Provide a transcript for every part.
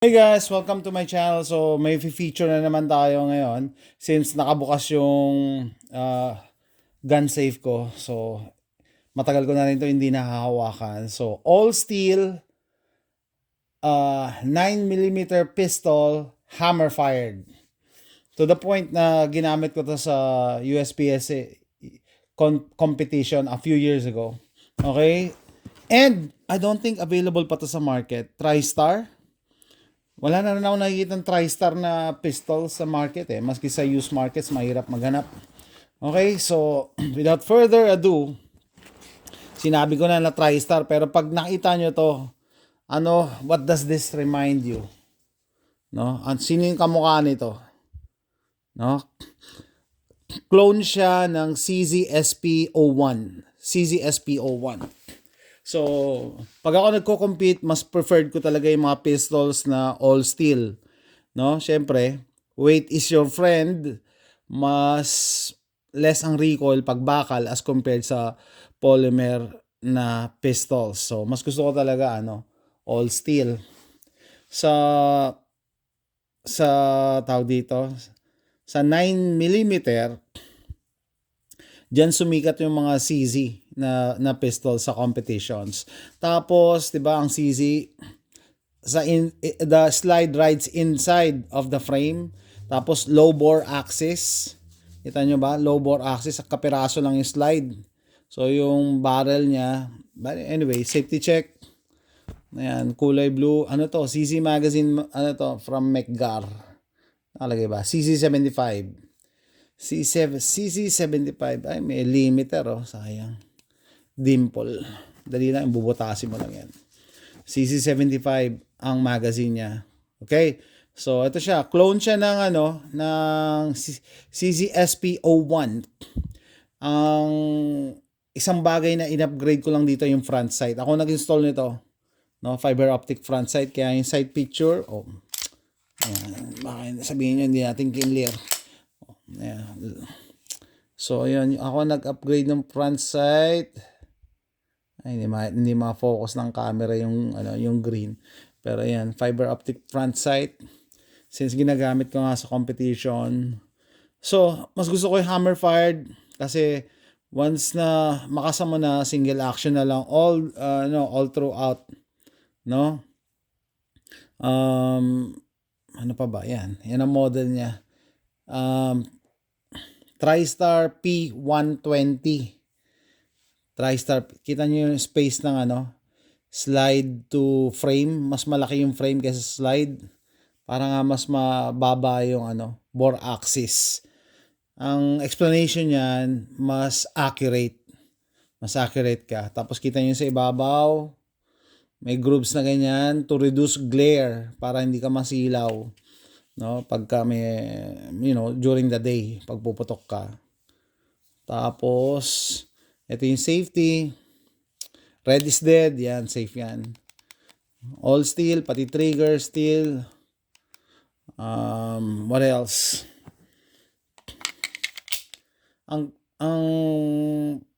Hey guys, welcome to my channel. So may feature na naman tayo ngayon since nakabukas yung gun safe ko. So matagal ko na rin ito hindi nahahawakan. So all steel 9mm pistol hammer fired. To the point na ginamit ko to sa USPSA competition a few years ago. Okay? And I don't think available pa to sa market. TriStar. Wala na rin ako nakikita ng TriStar na pistol sa market Maski sa used markets, mahirap maghanap. Okay, so without further ado, sinabi ko na TriStar, pero pag nakita nyo to, what does this remind you? No? At sino yung kamukha nito? No? Clone siya ng CZSP-01. CZSP-01. So, pag ako nagko-compete, mas preferred ko talaga yung mga pistols na all steel. No? Siyempre, weight is your friend. Mas less ang recoil pag bakal as compared sa polymer na pistols. So, mas gusto ko talaga all steel. Sa tawag dito, sa 9mm, diyan sumikat yung mga CZ na pistol sa competitions. Tapos, 'di ba, ang CZ the slide rides inside of the frame. Tapos low bore axis. Kita nyo ba? Low bore axis, kapiraso lang yung slide. So yung barrel niya, but anyway, safety check. Ayan, kulay blue. Ano to? CZ magazine, from McGar. Nakalagay ba? CZ75. CZ75. Ay, may limiter sayang. Dimple. Dali lang, bubutasin mo lang yan. CZ75 ang magazine niya. Okay? So, ito siya. Clone siya ng CZSP-01. Ang isang bagay na in-upgrade ko lang dito yung front sight. Ako nag-install nito. No? Fiber optic front sight. Kaya yung sight picture, ayan, baka sabihin nyo, hindi natin clear. Ayan. So, ayan. Ako nag-upgrade ng front sight. Ay, hindi ma-focus ng camera yung green. Pero ayan, fiber optic front sight. Since ginagamit ko nga sa competition. So, mas gusto ko yung hammer fired kasi once na makasama na, single action na lang all throughout, no? Ano pa ba? Yan ang model niya. TriStar P120. TriStar, kita nyo yung space ng slide to frame. Mas malaki yung frame kaysa slide. Para nga mas mababa yung bore axis. Ang explanation niyan, mas accurate. Mas accurate ka. Tapos kita nyo sa ibabaw, may grooves na ganyan to reduce glare para hindi ka masilaw. No? Pagka may, during the day, pagpuputok ka. Tapos, ito yung safety. Red is dead. Yan, safe yan. All steel, pati trigger steel. What else? Ang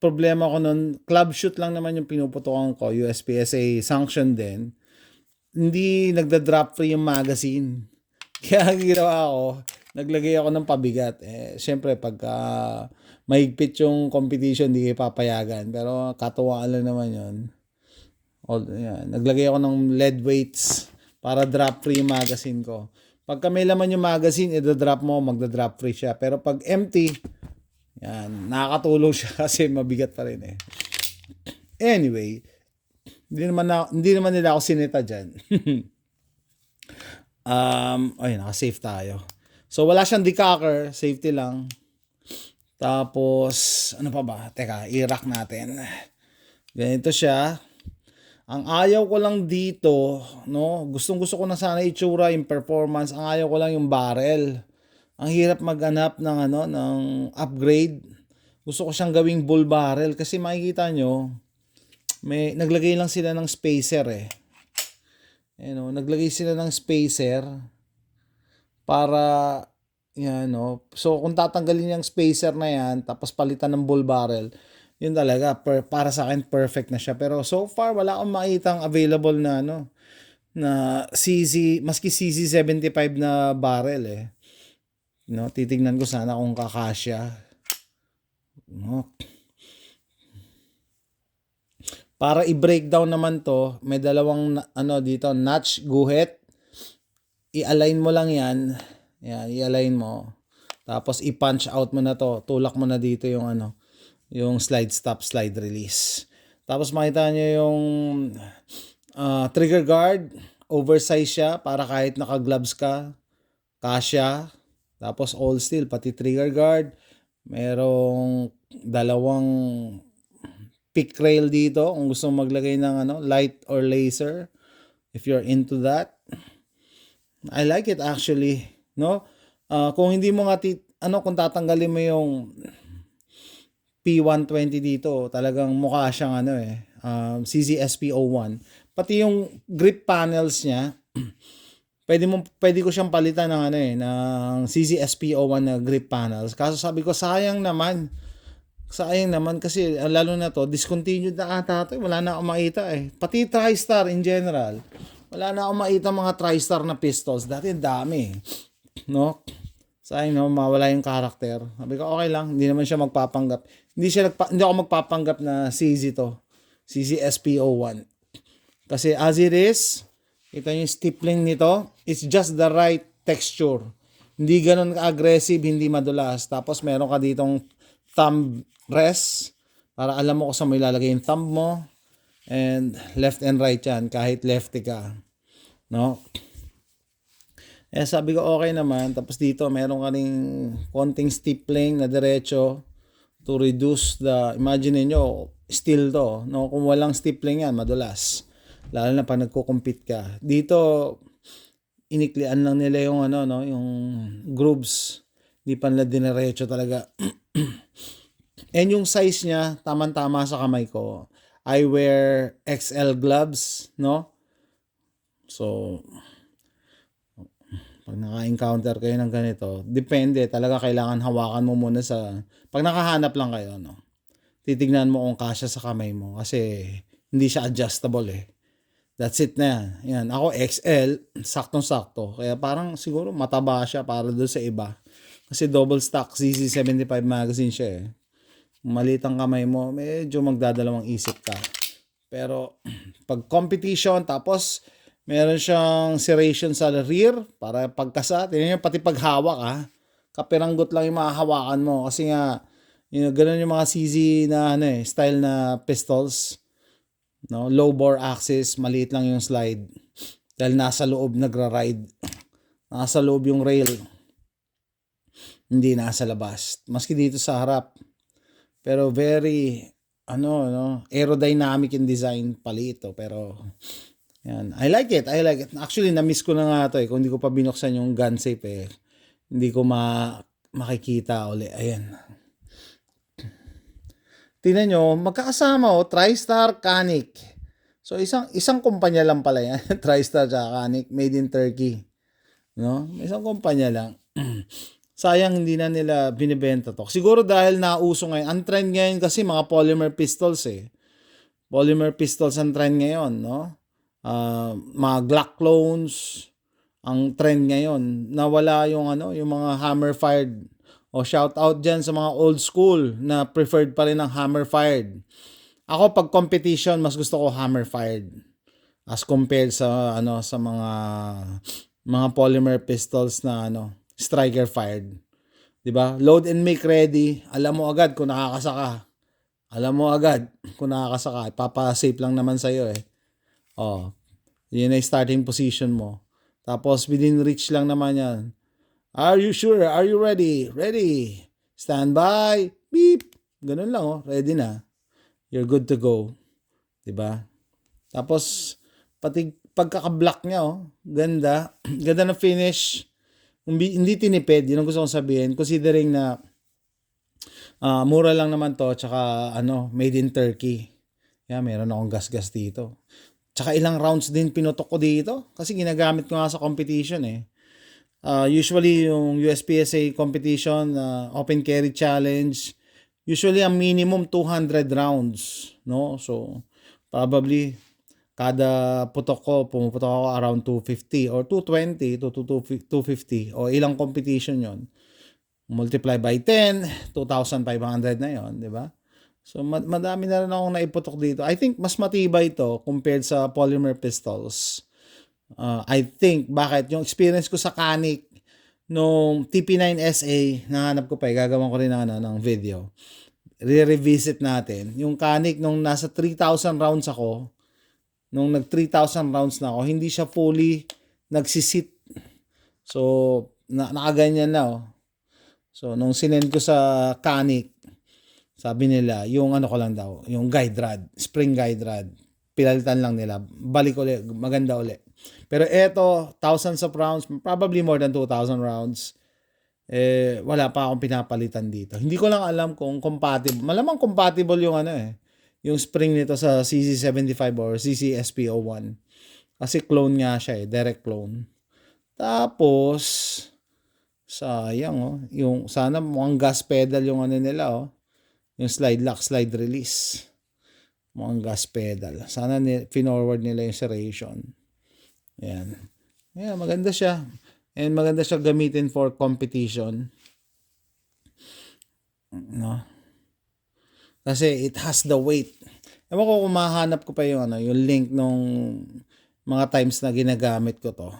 problema ko nun, club shoot lang naman yung pinuputokan ko. USPSA sanction din. Hindi nagda-drop free yung magazine. Kaya ginawa ko, naglagay ako ng pabigat. Siyempre, pagka mahigpit yung competition, di kayo papayagan. Pero katuwaan lang naman yun. Naglagay ako ng lead weights para drop free yung magazine ko. Pagka may laman yung magazine, i-drop mo, magda-drop free siya. Pero pag empty, yan, nakakatulong siya kasi mabigat pa rin Anyway, hindi naman nila ako sinita dyan. Naka-safe tayo. So, wala siyang decocker. Safety lang. Tapos, ano pa ba? Teka, i-rack natin. Ganito siya. Ang ayaw ko lang dito, no? Gustong-gusto ko na sana itsura, yung performance. Ang ayaw ko lang yung barrel. Ang hirap maghanap ng upgrade. Gusto ko siyang gawing bull barrel kasi makikita nyo, may naglagay lang sila ng spacer naglagay sila ng spacer para so kung tatanggalin yung spacer na yan tapos palitan ng bull barrel, yun talaga para sa akin perfect na siya. Pero so far wala akong makitang available na na maski CZ75 na barrel eh. No, titignan ko sana kung kakasya. No. Para i-breakdown naman to, may dalawang dito, notch, guhit. I-align mo lang yan. Yan, i-align mo. Tapos i-punch out mo na to. Tulak mo na dito yung yung slide stop, slide release. Tapos makita nyo yung trigger guard. Oversize siya para kahit naka-gloves ka, kasya. Tapos all steel, pati trigger guard. Merong dalawang pick rail dito kung gusto mong maglagay ng light or laser. If you're into that. I like it actually, no? Kung hindi mo nga kung tatanggalin mo yung P120 dito, talagang mukha siyang CZSP01. Pati yung grip panels niya, pwede ko siyang palitan ng CZSP01 na grip panels. Kaso sabi ko sayang naman kasi lalo na to, discontinued na ata to, wala na akong makita eh. Pati TriStar in general, wala na akong makita mga TriStar na pistols. Dati dami, no? Sayang no, mawala yung karakter. Sabi ko okay lang, hindi naman siya magpapanggap. Hindi ako magpapanggap na CZ to. CZSP01. Kasi as it is, ito yung stippling nito, it's just the right texture. Hindi ganun aggressive, hindi madulas. Tapos meron ka ditong thumb rest para alam mo kung saan mo ilalagay yung thumb mo. And left and right yan, kahit lefty ka. No? Eh sabi ko okay naman. Tapos dito meron ka ring konting stippling na diretso to reduce the, imagine niyo steel to, no? Kung walang stippling yan, madulas. Lalo na pag nagko-compete ka. Dito iniklian lang nila yung yung grooves. Hindi pa nila dinerecho talaga. And yung size niya, tama-tama sa kamay ko. I wear XL gloves, no? So, pag naka-encounter kayo ng ganito, depende. Talaga kailangan hawakan mo muna pag nakahanap lang kayo, no? Titignan mo kung kasya sa kamay mo. Kasi, hindi siya adjustable eh. That's it na yan. Yan. Ako XL, saktong-sakto. Kaya parang siguro mataba siya para doon sa iba. Kasi double stack CZ75 magazine siya eh. Maliit ang kamay mo, medyo magdadalawang isip ka. Pero pag competition, tapos meron siyang serration sa rear para pagkasa. Tingnan nyo, pati paghawak kapiranggot lang yung mahahawakan mo. Kasi nga, ganun yung mga CZ na style na pistols. No, low bore axis, maliit lang yung slide. Dahil nasa loob nagra-ride. Nasa loob yung rail. Hindi nasa labas. Maski dito sa harap. Pero very aerodynamic in design palito, pero yan. I like it. Actually, na-miss ko na nga 'to eh. Kung hindi ko pa binuksan yung gun safe eh. Hindi ko makikita uli. Ayan. Tingnan nyo, magkakasama TriStar, Canik. So isang kumpanya lang pala yan. TriStar at Canik, made in Turkey. No? Isang kumpanya lang. Sayang hindi na nila binibenta to. Siguro dahil nauso ngayon. Ang trend ngayon kasi mga polymer pistols eh. Polymer pistols ang trend ngayon, no? Mga Glock clones ang trend ngayon. Nawala yung yung mga hammer fired. O shout out diyan sa mga old school na preferred pa rin ng hammer fired. Ako pag competition mas gusto ko hammer fired as compared sa sa mga polymer pistols na striker fired. 'Di ba? Load and make ready. Alam mo agad kung nakakasaka. Ipapa-safe lang naman sa iyo eh. Oh. 'Yun ay starting position mo. Tapos within reach lang naman 'yan. Are you sure? Are you ready? Ready. Stand by. Beep. Ganun lang ready na. You're good to go. 'Di ba? Tapos pati pagkaka-block niya ganda. Ganda ng finish. Hindi tinipid, yun ang gusto kong sabihin, considering na mura lang naman to, tsaka made in Turkey. Meron akong gas-gas dito. Tsaka ilang rounds din pinutok ko dito, kasi ginagamit ko nga sa competition eh. Usually yung USPSA competition, open carry challenge, usually ang minimum 200 rounds, no? So, probably, Kada putok ko, pumuputok ako around 250 or 220 to 250 o ilang competition yon. Multiply by 10, 2,500 na yon, di ba? So madami na rin akong naiputok dito. I think mas matibay ito compared sa polymer pistols. I think, bakit? Yung experience ko sa Canik nung TP9SA, nahanap ko pa, gagawin ko rin ng video. Re-revisit natin. Yung Canik nung nasa 3,000 rounds ako, nung nag 3,000 rounds na ako, hindi siya fully nagsisit. So, nakaganyan na, oh. So, nung sinend ko sa Canik, sabi nila, yung ano ko lang daw, yung guide rod, spring guide rod, pinalitan lang nila, balik ulit, maganda ulit. Pero eto, thousands of rounds, probably more than 2,000 rounds, wala pa akong pinapalitan dito. Hindi ko lang alam kung compatible. Malamang compatible yung yung spring nito sa CC75 or CCSP01. Kasi clone nga siya direct clone. Tapos, sayang yung sana mukhang gas pedal yung nila yung slide lock, slide release. Mukhang gas pedal. Sana finorward nila yung serration. Ayan. Ayan, maganda siya. And maganda siya gamitin for competition. No? Kasi it has the weight. Ewan ko kung mahanap ko pa yung link nung mga times na ginagamit ko to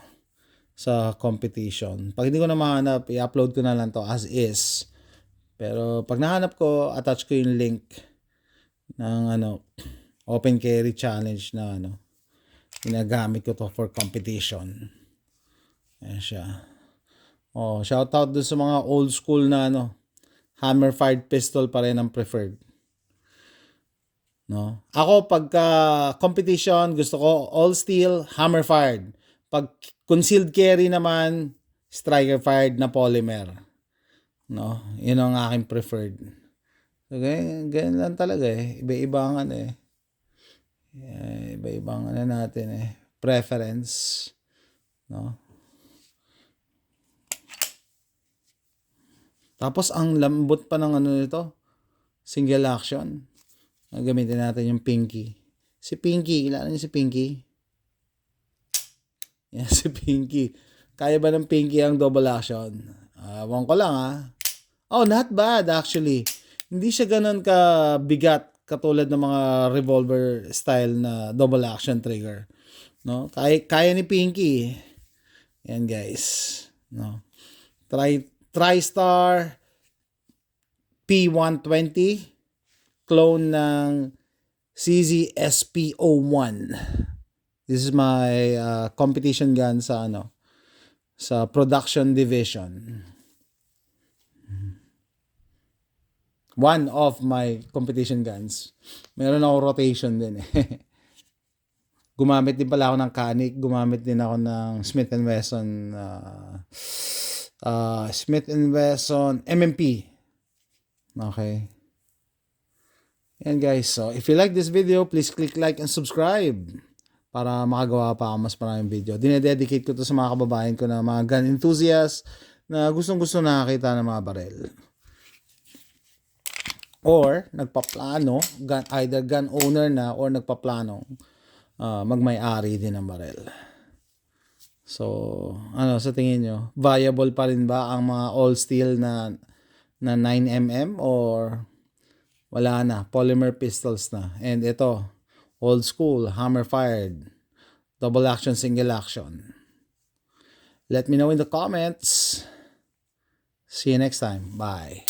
sa competition. Pag hindi ko na mahanap, i-upload ko na lang to as is. Pero pag nahanap ko, attach ko yung link ng open carry challenge na ginagamit ko to for competition. Ayan siya. Shout out dun sa mga old school na hammer fired pistol pa rin ang preferred. No? Ako pagka competition, gusto ko all steel, hammer fired. Pag concealed carry naman, striker fired na polymer. No? Yun ang aking preferred. So, ganyan lang talaga iba-ibang iba-ibang natin preference. No? Tapos ang lambot pa ng nito, single action. Gamitin natin yung Pinky. Si Pinky, kilala niyo si Pinky? Yan, si Pinky. Kaya ba ng Pinky ang double action? Ewan ko lang not bad actually. Hindi siya ganun kabigat katulad ng mga revolver style na double action trigger. No? Kaya ni Pinky. Yan guys. No? TriStar P120 clone ng CZSP01. This is my competition gun sa sa production division. One of my competition guns. Meron ako rotation din Gumamit din pala ako ng Canik, gumamit din ako ng Smith & Wesson MMP. Okay. Yan guys, so if you like this video, please click like and subscribe para makagawa pa ako mas maraming video. Dinededicate ko to sa mga kababayan ko na mga gun enthusiasts na gustong-gusto nakakita ng mga barel. Or nagpaplano, either gun owner na or nagpaplano magmay-ari din ng barel. So, sa tingin nyo? Viable pa rin ba ang mga all steel na 9mm or wala na, polymer pistols na? And ito, old school, hammer fired, double action, single action. Let me know in the comments. See you next time. Bye.